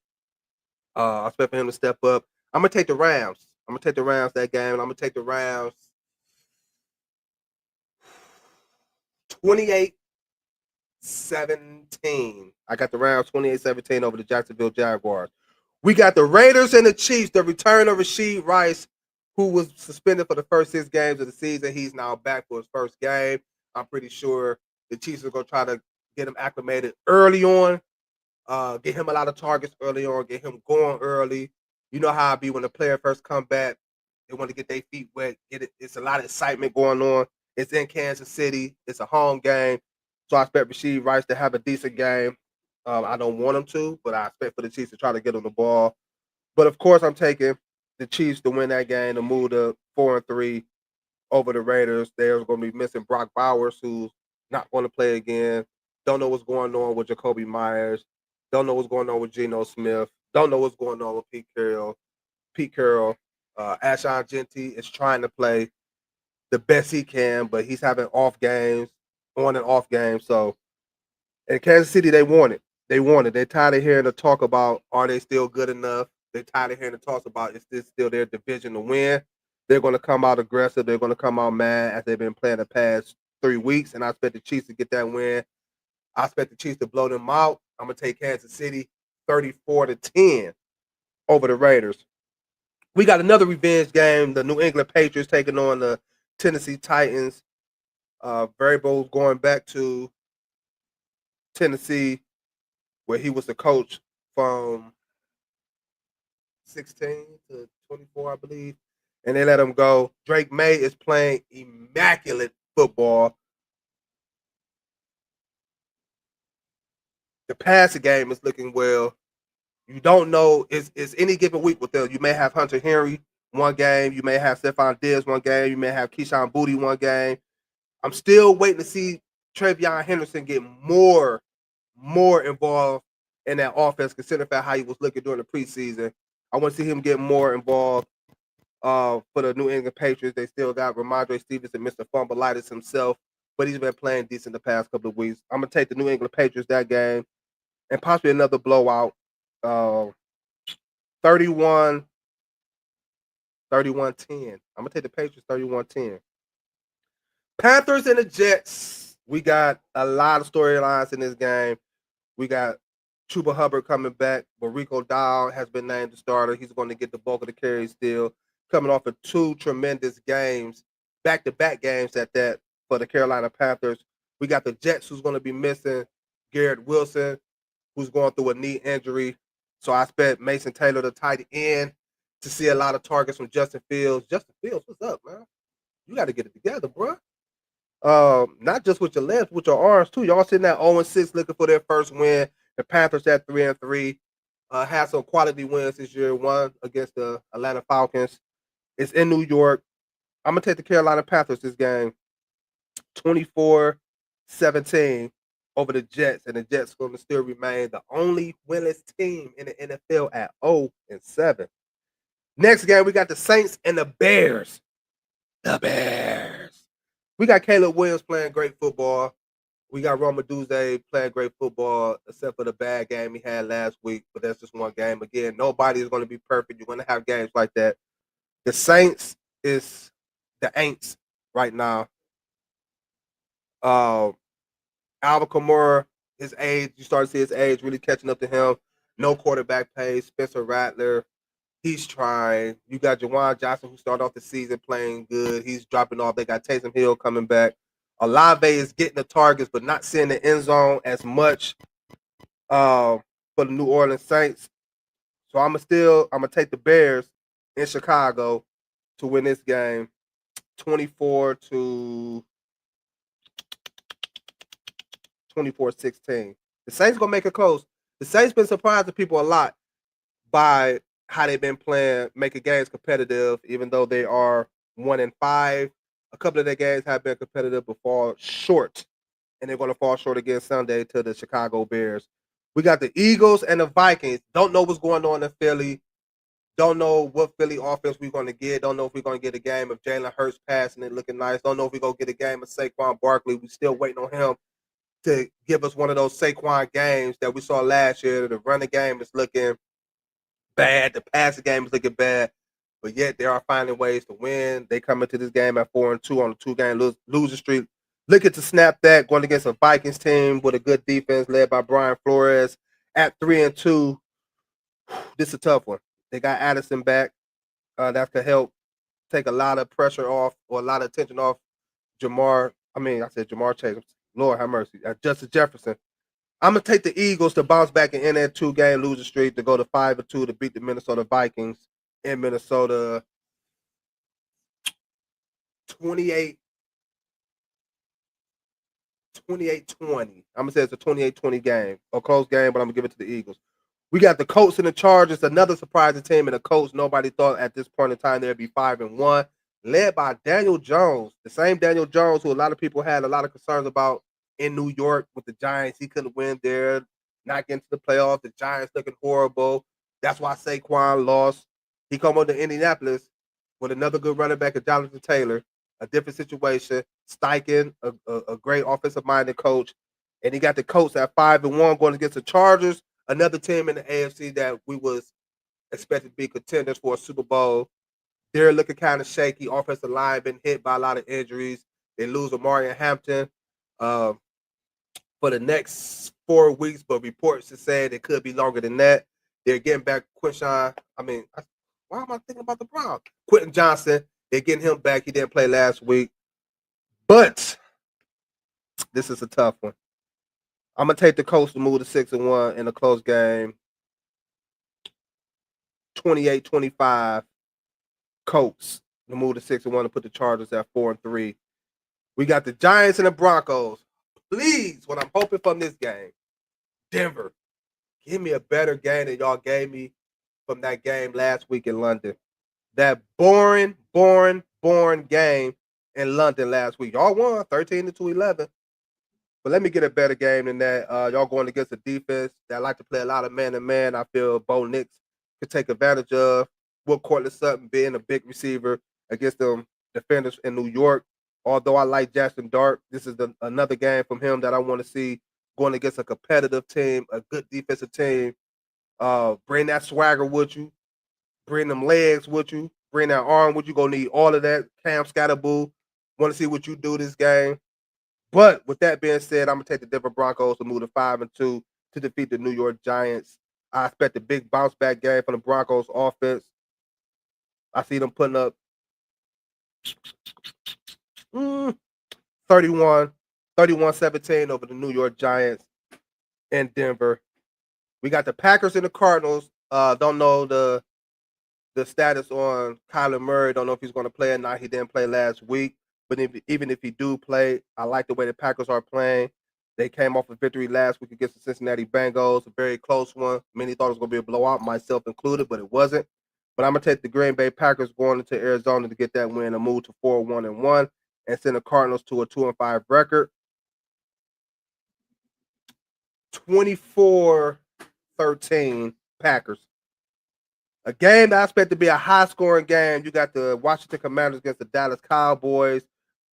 I expect for him to step up. I'm going to take the Rams. I'm going to take the Rams that game, and I'm going to take the Rams 28-17. I got the Rams 28-17 over the Jacksonville Jaguars. We got the Raiders and the Chiefs, the return of Rashid Rice, who was suspended for the first 6 games of the season. He's now back for his first game. I'm pretty sure the Chiefs are going to try to get him acclimated early on, get him a lot of targets early on, get him going early. You know how it be when the player first come back, they want to get their feet wet, get it. It's a lot of excitement going on. It's in Kansas City. It's a home game. So I expect Rashid Rice to have a decent game. I don't want him to, but I expect for the Chiefs to try to get on the ball. But of course, I'm taking the Chiefs to win that game, to move to 4-3 over the Raiders. They're going to be missing Brock Bowers, who's not going to play again. Don't know what's going on with Jacoby Myers. Don't know what's going on with Geno Smith. Don't know what's going on with Pete Carroll. Ashon Genty is trying to play the best he can, but he's having off games, on and off games. So in Kansas City, they want it. They want it. They're tired of hearing the talk about, are they still good enough? They're tired of hearing the talks about, is this still their division to win? They're going to come out aggressive. They're going to come out mad, as they've been playing the past 3 weeks. And I expect the Chiefs to get that win. I expect the Chiefs to blow them out. I'm going to take Kansas City 34-10 over the Raiders. We got another revenge game. The New England Patriots taking on the Tennessee Titans. Vrabel going back to Tennessee, where he was the coach from 16 to 24, I believe, and they let him go. Drake May is playing immaculate football. The passing game is looking well. You don't know, it's any given week with them. You may have Hunter Henry one game. You may have Stephon Diggs one game. You may have Keyshawn Boutte one game. I'm still waiting to see Travion Henderson get more involved in that offense, considering how he was looking during the preseason. I want to see him get more involved for the New England Patriots. They still got Ramondre Stevenson, Mr. Fumbleitis himself, but he's been playing decent the past couple of weeks. I'm going to take the New England Patriots that game, and possibly another blowout. 31-10. I'm going to take the Patriots 31-10. Panthers and the Jets. We got a lot of storylines in this game. We got Chuba Hubbard coming back, but Rico Dowd has been named the starter. He's going to get the bulk of the carries still, coming off of 2 tremendous games, back-to-back games at that, for the Carolina Panthers. We got the Jets, who's going to be missing Garrett Wilson, who's going through a knee injury. So I expect Mason Taylor, the tight end, to see a lot of targets from Justin Fields. Justin Fields, what's up, man? You got to get it together, bro. Not just with your legs, with your arms too. Y'all sitting at 0-6 looking for their first win. The Panthers at 3-3. Had some quality wins this year. One against the Atlanta Falcons. It's in New York. I'm gonna take the Carolina Panthers this game, 24-17 over the Jets, and the Jets going to still remain the only winless team in the NFL at 0-7. Next game, we got the Saints and the Bears. The Bears. We got Caleb Williams playing great football. We got Roma Duze playing great football, except for the bad game he had last week. But that's just one game. Again, nobody is going to be perfect. You're going to have games like that. The Saints is the Aints right now. Alvin Kamara, his age, you start to see his age really catching up to him. No quarterback play. Spencer Rattler, he's trying. You got Jawan Johnson, who started off the season playing good. He's dropping off. They got Taysom Hill coming back. Olave is getting the targets, but not seeing the end zone as much for the New Orleans Saints. So I'm gonna take the Bears in Chicago to win this game, 24-16. The Saints gonna make it close. The Saints been surprising people a lot by how they've been playing, making games competitive, even though they are 1-5. A couple of their games have been competitive but fall short, and they're going to fall short again Sunday to the Chicago Bears. We got the Eagles and the Vikings. Don't know what's going on in Philly. Don't know what Philly offense we're going to get. Don't know if we're going to get a game of Jalen Hurts passing and looking nice. Don't know if we're going to get a game of Saquon Barkley. We're still waiting on him to give us one of those Saquon games that we saw last year. The running game is looking bad. The passing game is looking bad. But yet they are finding ways to win. They come into this game at 4-2 on a 2-game losing streak. Looking to snap that, going against a Vikings team with a good defense led by Brian Flores at 3-2. This is a tough one. They got Addison back. That could help take a lot of pressure off, or a lot of attention off Jamar Chase. Lord have mercy. Justin Jefferson. I'm gonna take the Eagles to bounce back and end that 2-game losing streak to go to 5-2 to beat the Minnesota Vikings in Minnesota 28-20. I'm gonna say it's a 28-20 game, a close game, but I'm gonna give it to the Eagles. We got the Colts and the Chargers, another surprising team, and the Colts. Nobody thought at this point in time they'd be 5-1, led by Daniel Jones, the same Daniel Jones who a lot of people had a lot of concerns about in New York with the Giants. He couldn't win there, not getting to the playoffs. The Giants looking horrible. That's why Saquon lost. He come on to Indianapolis with another good running back, Jonathan Taylor, a different situation. Steichen, a great offensive-minded coach, and he got the Colts at 5-1 going against the Chargers, another team in the AFC that we was expected to be contenders for a Super Bowl. They're looking kind of shaky. Offensive line been hit by a lot of injuries. They lose Amari Hampton for the next 4 weeks, but reports are saying it could be longer than that. They're getting back Quinton. Why am I thinking about the Browns? Quentin Johnson. They're getting him back. He didn't play last week. But this is a tough one. I'm gonna take the Colts to move to 6-1 in a close game. 28-25. Colts to move to 6-1 and put the Chargers at 4-3. We got the Giants and the Broncos. Please, what I'm hoping from this game, Denver, give me a better game than y'all gave me from that game last week in London. That boring game in London last week. Y'all won 13-11. But let me get a better game than that. Y'all going against a defense that like to play a lot of man-to-man. I feel Bo Nix could take advantage of. Will Cortland Sutton being a big receiver against them defenders in New York. Although I like Jackson Dart, this is another game from him that I want to see going against a competitive team, a good defensive team. Bring that swagger with you. Bring them legs with you. Bring that arm with you. Gonna need all of that. Cam Scatterboo. Want to see what you do this game. But with that being said, I'm gonna take the Denver Broncos to move to 5-2 to defeat the New York Giants. I expect a big bounce back game from the Broncos offense. I see them putting up 31-17 over the New York Giants in Denver. We got the Packers and the Cardinals. Don't know the status on Kyler Murray. Don't know if he's going to play or not. He didn't play last week. But even if he do play, I like the way the Packers are playing. They came off a victory last week against the Cincinnati Bengals, a very close one. Many thought it was going to be a blowout, myself included, but it wasn't. But I'm going to take the Green Bay Packers going into Arizona to get that win and move to 4-1-1 and send the Cardinals to a 2-5 record. 24-13 Packers. A game that I expect to be a high-scoring game. You got the Washington Commanders against the Dallas Cowboys.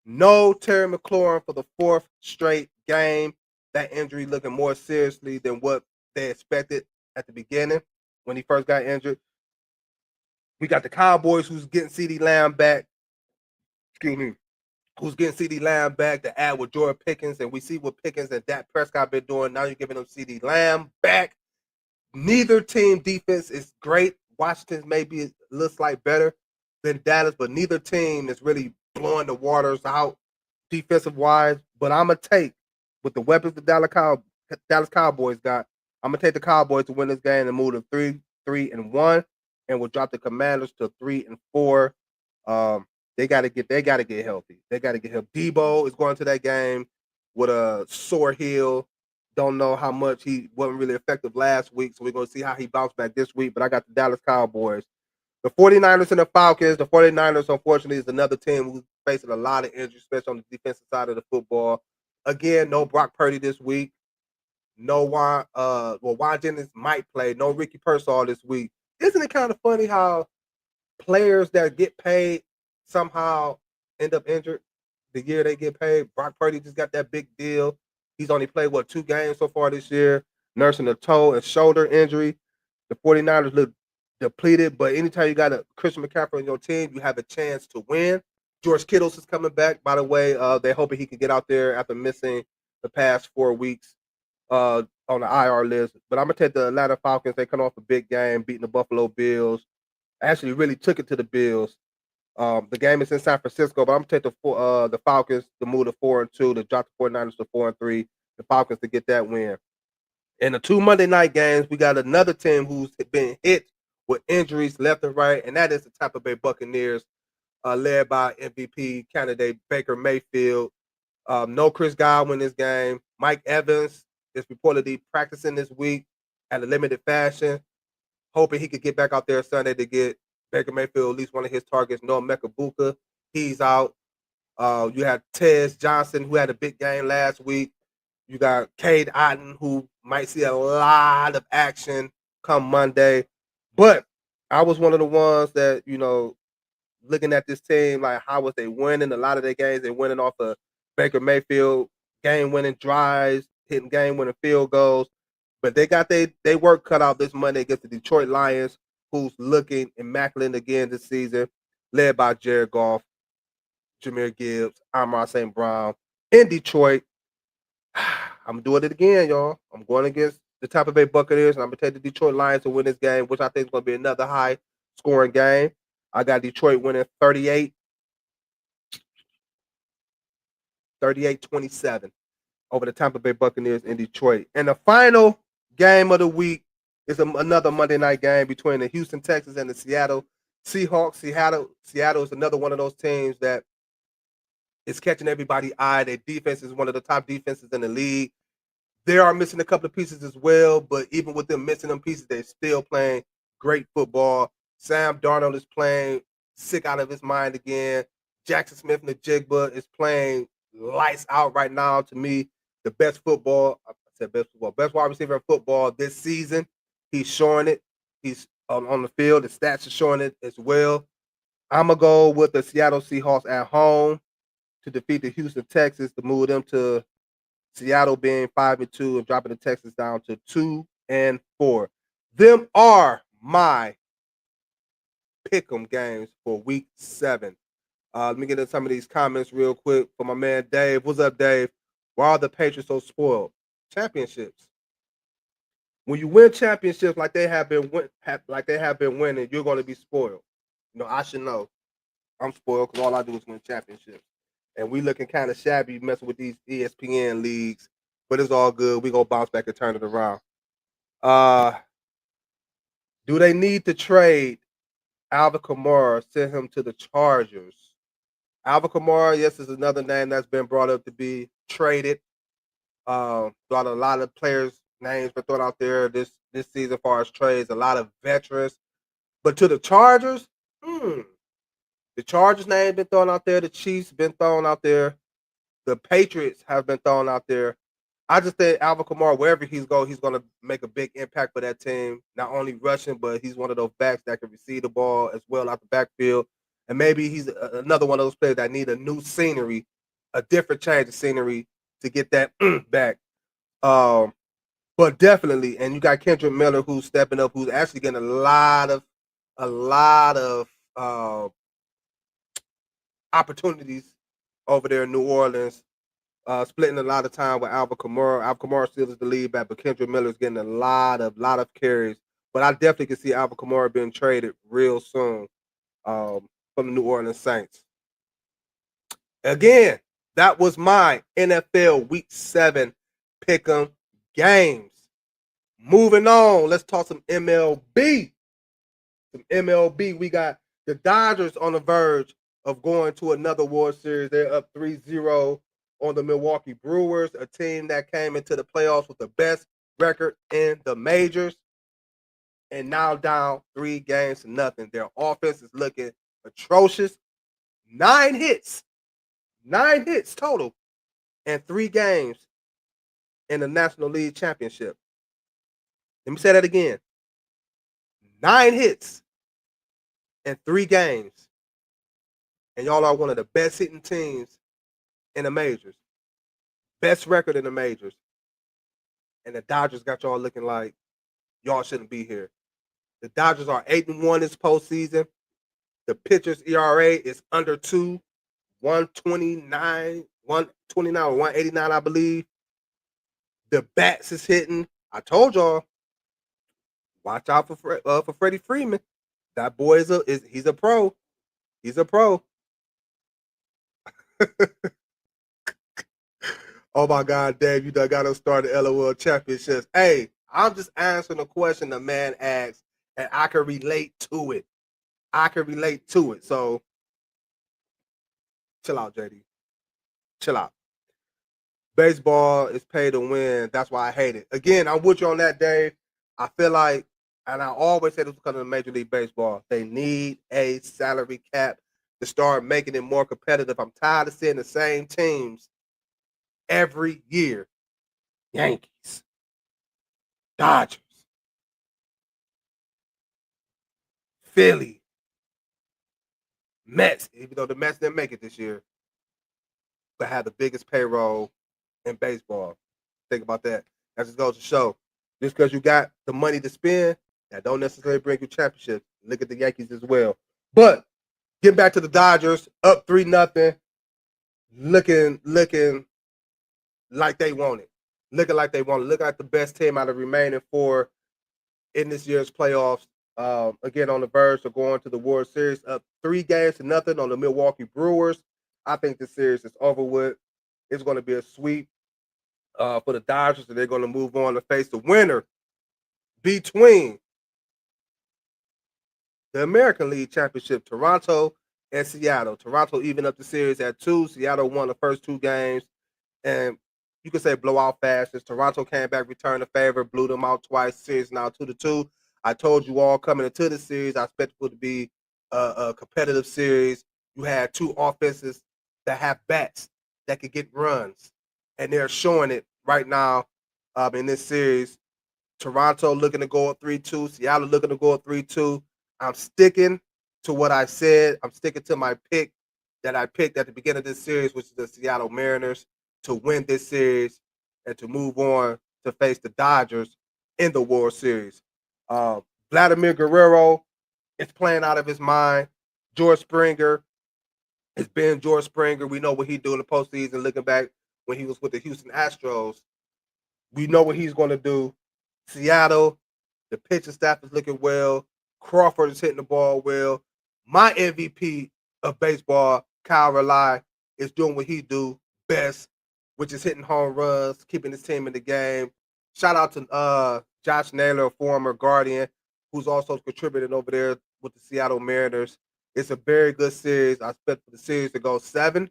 No Terry McLaurin for the 4th straight game. That injury looking more seriously than what they expected at the beginning when he first got injured. We got the Cowboys who's getting CeeDee Lamb back. Who's getting CeeDee Lamb back to add with Jordan Pickens. And we see what Pickens and Dak Prescott been doing. Now you're giving them CeeDee Lamb back. Neither team defense is great. Washington's maybe a little slight better than Dallas, but neither team is really blowing the waters out defensive-wise. But I'm going to take, with the weapons the Dallas Cowboys got, I'm going to take the Cowboys to win this game and move to 3-1, and we'll drop the Commanders to 3-4. They got to get healthy. They got to get healthy. Debo is going to that game with a sore heel. Don't know how much he wasn't really effective last week, so we're going to see how he bounced back this week. But I got the Dallas Cowboys. The 49ers and the Falcons. The 49ers, unfortunately, is another team who's facing a lot of injuries, especially on the defensive side of the football. Again, no Brock Purdy this week. No Juan Jennings might play. No Ricky Pearsall this week. Isn't it kind of funny how players that get paid somehow end up injured the year they get paid? Brock Purdy just got that big deal. He's only played, 2 games so far this year, nursing a toe and shoulder injury. The 49ers look depleted, but anytime you got a Christian McCaffrey on your team, you have a chance to win. George Kittle's is coming back, by the way. They're hoping he can get out there after missing the past 4 weeks on the IR list. But I'm going to take the Atlanta Falcons. They come off a big game, beating the Buffalo Bills. Actually really took it to the Bills. The game is in San Francisco, but I'm gonna take the Falcons to move to 4-2, to drop the 49ers to 4-3, the Falcons to get that win. In the 2 Monday night games, we got another team who's been hit with injuries left and right, and that is the Tampa Bay Buccaneers, led by MVP candidate Baker Mayfield. No Chris Godwin this game. Mike Evans is reportedly practicing this week at a limited fashion, hoping he could get back out there Sunday to get Baker Mayfield at least one of his targets. Noah Mekabuka, he's out. You have Tez Johnson, who had a big game last week. You got Cade Otton, who might see a lot of action come Monday. But I was one of the ones that, looking at this team, like how was they winning? A lot of their games, they winning off of Baker Mayfield, game-winning drives, hitting game-winning field goals. But they got they work cut out this Monday against the Detroit Lions, who's looking immaculate again this season, led by Jared Goff, Jahmyr Gibbs, Amon St. Brown in Detroit. I'm doing it again, y'all. I'm going against the Tampa Bay Buccaneers, and I'm going to take the Detroit Lions to win this game, which I think is going to be another high-scoring game. I got Detroit winning 38-27 over the Tampa Bay Buccaneers in Detroit. And the final game of the week is another Monday night game between the Houston Texans and the Seattle Seahawks. Seattle is another one of those teams that is catching everybody's eye. Their defense is one of the top defenses in the league. They are missing a couple of pieces as well, but even with them missing them pieces, they're still playing great football. Sam Darnold is playing sick out of his mind again. Jackson Smith-Njigba is playing lights out right now. To me, the best wide receiver in football this season. He's showing it. He's on the field. The stats are showing it as well. I'm going to go with the Seattle Seahawks at home to defeat the Houston Texans, to move them to Seattle being 5-2 and dropping the Texans down to 2-4. Them are my pick'em games for week 7. Let me get into some of these comments real quick for my man Dave. What's up, Dave? Why are the Patriots so spoiled? Championships. When you win championships like they have been winning, you're going to be spoiled. I should know. I'm spoiled because all I do is win championships. And we looking kind of shabby messing with these ESPN leagues, but it's all good. We gonna bounce back and turn it around. Do they need to trade Alvin Kamara, send him to the Chargers? Alvin Kamara, yes, is another name that's been brought up to be traded. Got a lot of players' names been thrown out there this season as far as trades, a lot of veterans. But to the Chargers, the Chargers name been thrown out there. The Chiefs been thrown out there. The Patriots have been thrown out there. I just think Alvin Kamara, wherever he's going to make a big impact for that team. Not only rushing, but he's one of those backs that can receive the ball as well out the backfield. And maybe he's another one of those players that need a new scenery, a different change of scenery to get that back. But definitely, and you got Kendrick Miller who's stepping up, who's actually getting a lot of opportunities over there in New Orleans, splitting a lot of time with Alvin Kamara. Alvin Kamara still is the lead back, but Kendrick Miller is getting a lot of carries. But I definitely can see Alvin Kamara being traded real soon from the New Orleans Saints. Again, that was my NFL Week 7 pick'em games. Moving on, let's talk some MLB. We got the Dodgers on the verge of going to another World Series. They're up 3-0 on the Milwaukee Brewers, a team that came into the playoffs with the best record in the majors, and now down 3-0. Their offense is looking atrocious. 9 hits total in 3 games in the National League Championship. Let me say that again. 9 hits in 3 games. And y'all are one of the best hitting teams in the majors. Best record in the majors. And the Dodgers got y'all looking like y'all shouldn't be here. The Dodgers are 8-1 this postseason. The pitcher's ERA is under 2, 129 or 189, I believe. The bats is hitting. I told y'all, watch out for Freddie Freeman. That boy he's a pro. He's a pro. Oh my God, Dave, you done got us started LOL championships. Hey, I'm just answering a question the man asked, and I can relate to it. So chill out, JD. Chill out. Baseball is pay to win. That's why I hate it. Again, I'm with you on that, Dave. I feel like, and I always say this because of Major League Baseball, they need a salary cap to start making it more competitive. I'm tired of seeing the same teams every year. Yankees, Dodgers, Philly, Mets, even though the Mets didn't make it this year, but have the biggest payroll in baseball. Think about that. That just goes to show. Just because you got the money to spend, that don't necessarily bring you championships. Look at the Yankees as well. But getting back to the Dodgers, up 3-0, looking like they want it. Looking like they want it. Look like the best team out of the remaining four in this year's playoffs. Again, on the verge of going to the World Series, up 3-0 on the Milwaukee Brewers. I think this series is over with. It's going to be a sweep for the Dodgers, and they're going to move on to face the winner between the American League Championship, Toronto and Seattle. Toronto even up the series at 2. Seattle won the first 2 games, and you could say blowout fashion. Toronto came back, returned the favor, blew them out twice. Series now 2-2. I told you all coming into the series, I expect it to be a competitive series. You had 2 offenses that have bats that could get runs, and they're showing it right now in this series. Toronto looking to go up 3-2. Seattle looking to go up 3-2. I'm sticking to what I said. I'm sticking to my pick that I picked at the beginning of this series, which is the Seattle Mariners to win this series and to move on to face the Dodgers in the World Series. Vladimir Guerrero is playing out of his mind. George Springer, it's been George Springer. We know what he do in the postseason. Looking back when he was with the Houston Astros, we know what he's going to do. Seattle, the pitching staff is looking well. Crawford is hitting the ball well. My MVP of baseball, Kyle Raleigh, is doing what he do best, which is hitting home runs, keeping his team in the game. Shout out to Josh Naylor, a former Guardian, who's also contributing over there with the Seattle Mariners. It's a very good series. I expect for the series to go 7.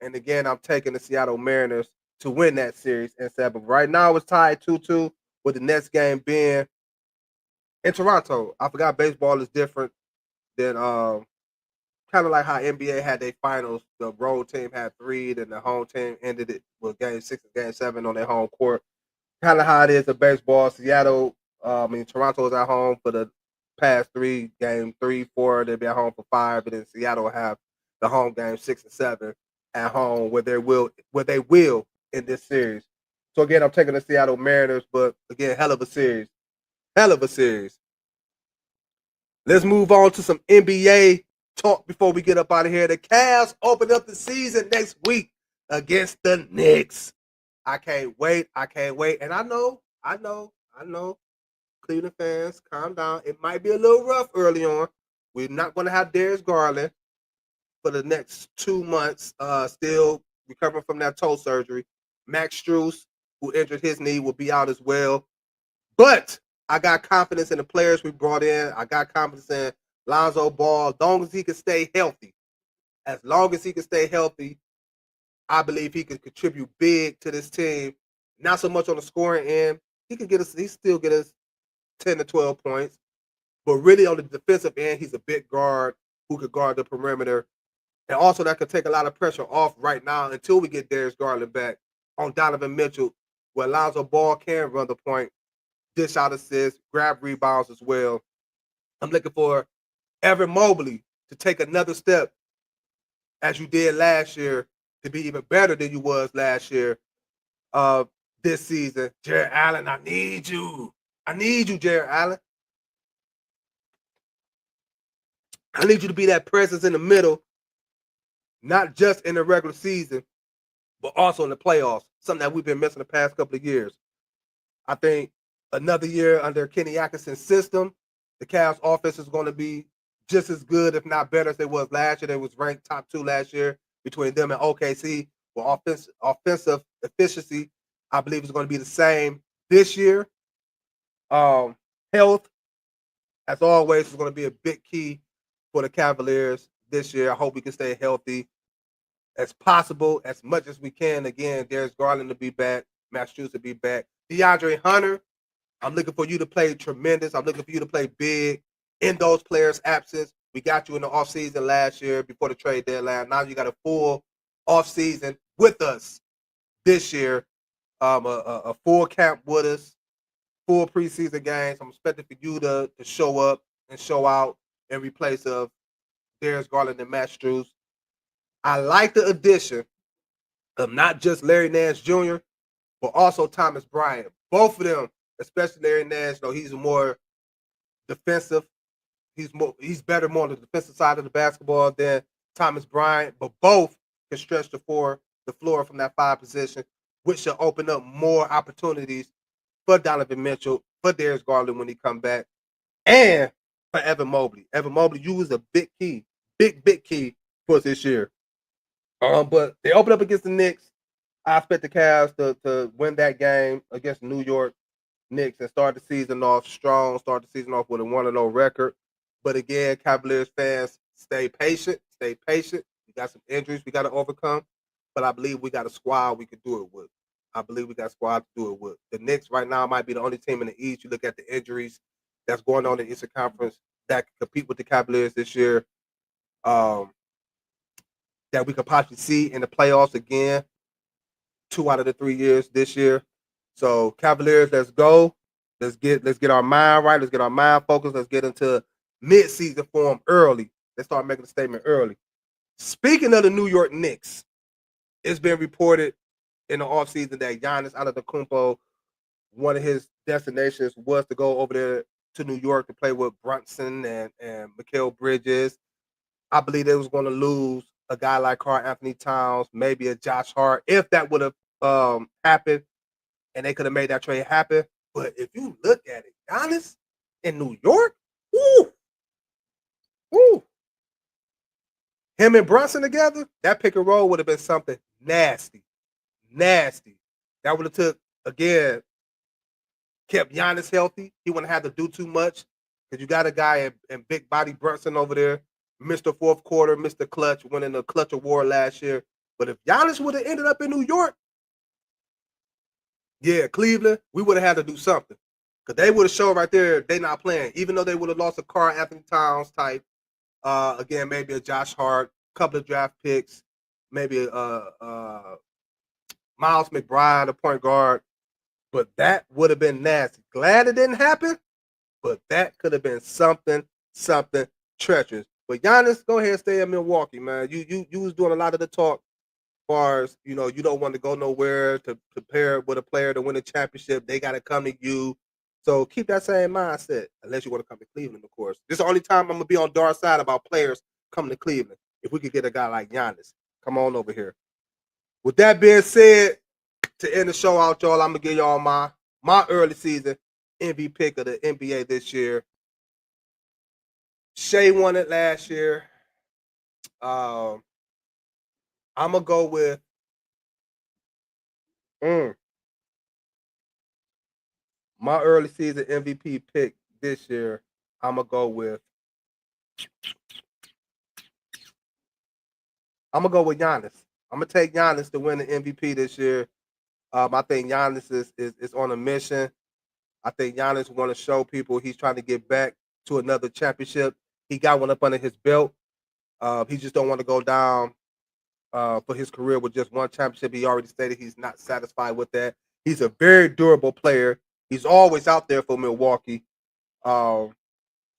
And again, I'm taking the Seattle Mariners to win that series in 7. Right now, it's tied 2-2 with the next game being in Toronto. I forgot baseball is different than kind of like how NBA had their finals. The road team had 3, then the home team ended it with game 6 and game 7 on their home court. Kind of how it is in baseball. Seattle, Toronto is at home for the past 3, game 3, 4. They'll be at home for 5, and then Seattle will have the home game 6 and 7 at home where they will in this series. So again, I'm taking the Seattle Mariners, but again, hell of a series. Hell of a series. Let's move on to some NBA talk before we get up out of here. The Cavs open up the season next week against the Knicks. I can't wait. And I know. Cleveland fans, calm down. It might be a little rough early on. We're not going to have Darius Garland for the next 2 months, still recovering from that toe surgery. Max Strus, who injured his knee, will be out as well. But I got confidence in the players we brought in. I got confidence in Lonzo Ball. As long as he can stay healthy, I believe he can contribute big to this team. Not so much on the scoring end. He still get us 10 to 12 points. But really on the defensive end, he's a big guard who could guard the perimeter. And also that could take a lot of pressure off right now until we get Darius Garland back on Donovan Mitchell, where Lonzo Ball can run the point, dish out assists, grab rebounds as well. I'm looking for Evan Mobley to take another step as you did last year to be even better than you was last year this season. Jared Allen, I need you. Jared Allen. I need you to be that presence in the middle, not just in the regular season, but also in the playoffs, something that we've been missing the past couple of years. I think another year under Kenny Atkinson's system, the Cavs offense is going to be just as good, if not better, as they was last year. They was ranked top 2 last year between them and OKC. For offensive efficiency, I believe it's going to be the same this year. Health, as always, is going to be a big key for the Cavaliers this year. I hope we can stay healthy as possible, as much as we can. Again, Darius Garland to be back, Max Strus to be back. DeAndre Hunter, I'm looking for you to play tremendous. I'm looking for you to play big in those players' absence. We got you in the offseason last year before the trade deadline. Now you got a full offseason with us this year. A full camp with us, full preseason games. I'm expecting for you to show up and show out in replace of Darius Garland and Max Strus. I like the addition of not just Larry Nance Jr., but also Thomas Bryant. Both of them, especially Larry Nance, he's more defensive. He's better more on the defensive side of the basketball than Thomas Bryant, but both can stretch the floor from that 5 position, which should open up more opportunities for Donovan Mitchell, for Darius Garland when he come back, and for Evan Mobley. Evan Mobley, you was a big key for us this year. But they open up against the Knicks. I expect the Cavs to win that game against New York Knicks and start the season off strong, start the season off with a 1-0 record. But again, Cavaliers fans, stay patient. We got some injuries we got to overcome, but I believe we got a squad we could do it with. The Knicks right now might be the only team in the East. You look at the injuries that's going on in the Eastern Conference that can compete with the Cavaliers this year, that we could possibly see in the playoffs again 2 out of the 3 years this year. So Cavaliers, let's go. Let's get our mind right. Let's get our mind focused. Let's get into mid-season form early. Let's start making a statement early. Speaking of the New York Knicks, it's been reported in the offseason that Giannis Antetokounmpo, one of his destinations was to go over there to New York to play with Brunson and Mikal Bridges. I believe they was going to lose a guy like Karl Anthony Towns, maybe a Josh Hart, if that would have happened, and they could have made that trade happen. But if you look at it, Giannis in New York, woo. Him and Brunson together, that pick and roll would have been something nasty. That would have took, again, kept Giannis healthy. He wouldn't have to do too much because you got a guy in big body Brunson over there, Mr. Fourth Quarter, Mr. Clutch, winning the Clutch Award last year. But if Giannis would have ended up in New York, yeah, Cleveland, we would have had to do something. Because they would have shown right there they not playing. Even though they would have lost a Karl Anthony Towns type, again, maybe a Josh Hart, couple of draft picks, maybe Miles McBride, a point guard. But that would have been nasty. Glad it didn't happen, but that could have been something treacherous. But Giannis, go ahead and stay in Milwaukee, man. You was doing a lot of the talk as far as, you don't want to go nowhere to pair with a player to win a championship. They got to come to you. So keep that same mindset, unless you want to come to Cleveland, of course. This is the only time I'm going to be on Dar's side about players coming to Cleveland. If we could get a guy like Giannis, come on over here. With that being said, to end the show out, y'all, I'm going to give y'all my early season MVP pick of the NBA this year. Shea won it last year. I'm going to go with my early season MVP pick this year. I'm going to go with Giannis. I'm going to take Giannis to win the MVP this year. I think Giannis is on a mission. I think Giannis want to show people he's trying to get back to another championship. He got one up under his belt. He just don't want to go down for his career with just one championship. He already stated he's not satisfied with that. He's a very durable player. He's always out there for Milwaukee. And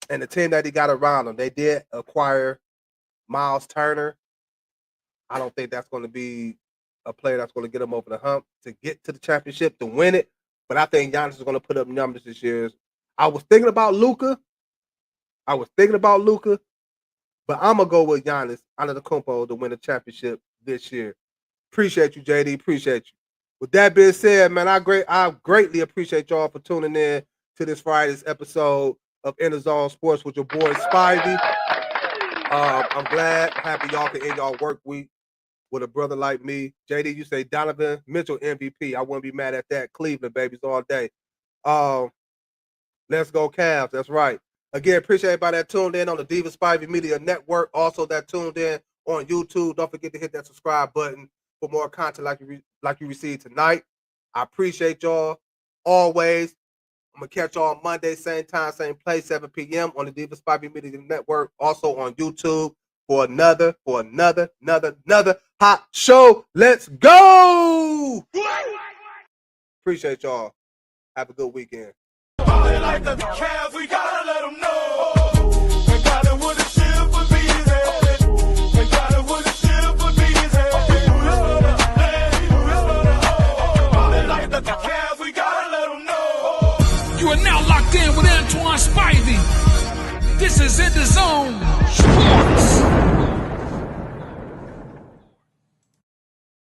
the team that he got around him, they did acquire Miles Turner. I don't think that's going to be a player that's going to get him over the hump to get to the championship, to win it. But I think Giannis is going to put up numbers this year. I was thinking about Luka, but I'm going to go with Giannis Antetokounmpo to win the championship this year. Appreciate you, JD. Appreciate you. With that being said, man, I greatly appreciate y'all for tuning in to this Friday's episode of EnDaZone Sports with your boy Spivey. I'm glad, happy y'all can end y'all work week with a brother like me. JD, you say Donovan Mitchell MVP. I wouldn't be mad at that. Cleveland babies all day. Let's go Cavs. That's right. Again, appreciate everybody that tuned in on the Diva Spivey Media Network. Also that tuned in on YouTube. Don't forget to hit that subscribe button for more content like you received tonight. I appreciate y'all always. I'm going to catch y'all on Monday, same time, same place, 7 p.m. on the Diva Spivey Media Network. Also on YouTube for another hot show. Let's go! Appreciate y'all. Have a good weekend. Ballin' like the Cavs, we gotta let them know. They got it with a shield for bees. They got it with a shield for bees. Ballin' like the Cavs, we gotta let them know. You are now locked in with Antoine Spivey. This is In the Zone.